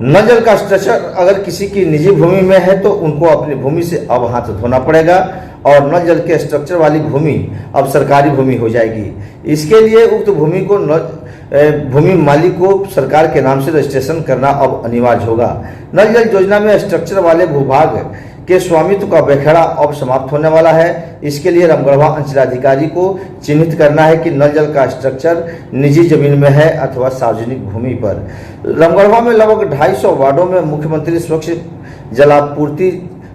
नल जल का स्ट्रक्चर अगर किसी की निजी भूमि में है तो उनको अपनी भूमि से अब हाथ धोना पड़ेगा और नल जल के स्ट्रक्चर वाली भूमि अब सरकारी भूमि हो जाएगी। इसके लिए उक्त भूमि को भूमि मालिक को सरकार के नाम से रजिस्ट्रेशन करना अब अनिवार्य होगा। नल जल योजना में स्ट्रक्चर वाले भूभाग के स्वामित्व का बखेड़ा अब समाप्त होने वाला है। इसके लिए रामगढ़वा अंचलाधिकारी को चिन्हित करना है कि नल जल का स्ट्रक्चर निजी जमीन में है अथवा सार्वजनिक भूमि पर। रामगढ़वा में लगभग 250 वार्डों में मुख्यमंत्री स्वच्छ जलापूर्ति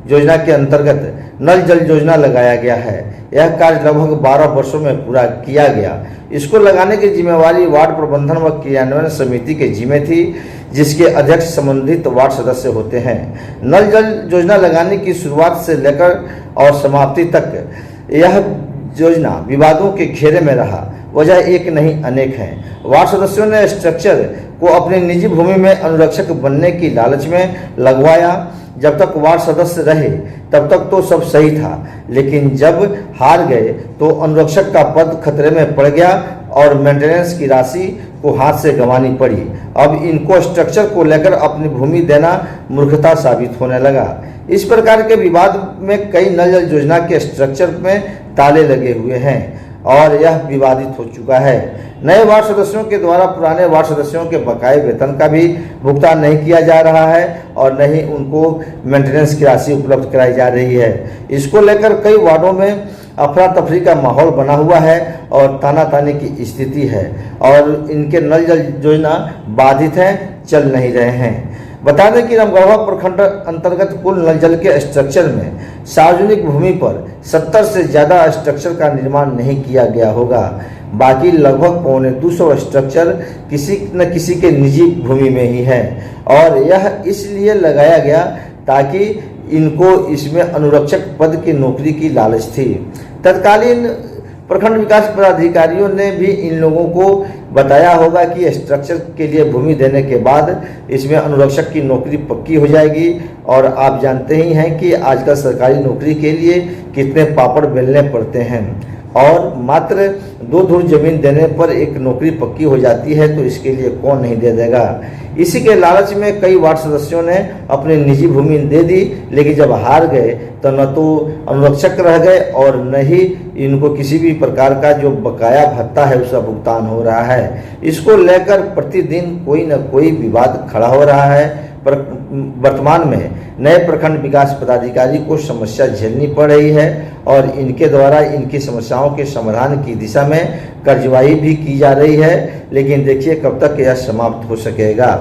योजना के अंतर्गत नल जल योजना लगाया गया है। यह कार्य लगभग 12 वर्षों में पूरा किया गया। इसको लगाने की जिम्मेवारी वार्ड प्रबंधन व क्रियान्वयन समिति के जिम्मे थी, जिसके अध्यक्ष संबंधित वार्ड सदस्य होते हैं। नल जल योजना लगाने की शुरुआत से लेकर और समाप्ति तक यह योजना विवादों के घेरे में रहा। वजह एक नहीं अनेक हैं। वार्ड सदस्यों ने स्ट्रक्चर को अपनी निजी भूमि में अनुरक्षक बनने की लालच में लगवाया। जब तक वार्ड सदस्य रहे तब तक तो सब सही था, लेकिन जब हार गए तो अनुरक्षक का पद खतरे में पड़ गया और मेंटेनेंस की राशि को हाथ से गंवानी पड़ी। अब इनको स्ट्रक्चर को लेकर अपनी भूमि देना मूर्खता साबित होने लगा। इस प्रकार के विवाद में कई नल जल योजना के स्ट्रक्चर में ताले लगे हुए हैं और यह विवादित हो चुका है। नए वार्ड सदस्यों के द्वारा पुराने वार्ड सदस्यों के बकाये वेतन का भी भुगतान नहीं किया जा रहा है और न ही उनको मेंटेनेंस की राशि उपलब्ध कराई जा रही है। इसको लेकर कई वार्डों में अफरा तफरी का माहौल बना हुआ है और तानातानी की स्थिति है और इनके नल जल योजना बाधित हैं, चल नहीं रहे हैं। बता दें कि रामगढ़वा प्रखंड अंतर्गत कुल नल जल के स्ट्रक्चर में सार्वजनिक भूमि पर 70 से ज़्यादा स्ट्रक्चर का निर्माण नहीं किया गया होगा। बाकी लगभग 250 स्ट्रक्चर किसी न किसी के निजी भूमि में ही है और यह इसलिए लगाया गया ताकि इनको इसमें अनुरक्षक पद की नौकरी की लालच थी। तत्कालीन प्रखंड विकास पदाधिकारियों ने भी इन लोगों को बताया होगा कि स्ट्रक्चर के लिए भूमि देने के बाद इसमें अनुरक्षक की नौकरी पक्की हो जाएगी और आप जानते ही हैं कि आजकल सरकारी नौकरी के लिए कितने पापड़ बेलने पड़ते हैं और मात्र 2 धुर जमीन देने पर एक नौकरी पक्की हो जाती है, तो इसके लिए कौन नहीं दे देगा। इसी के लालच में कई वार्ड सदस्यों ने अपनी निजी भूमि दे दी, लेकिन जब हार गए तो न तो अनुरक्षक रह गए और न ही इनको किसी भी प्रकार का जो बकाया भत्ता है उसका भुगतान हो रहा है। इसको लेकर प्रतिदिन कोई न कोई विवाद खड़ा हो रहा है। पर वर्तमान में नए प्रखंड विकास पदाधिकारी को समस्या झेलनी पड़ रही है और इनके द्वारा इनकी समस्याओं के समाधान की दिशा में कार्यवाही भी की जा रही है, लेकिन देखिए कब तक यह समाप्त हो सकेगा।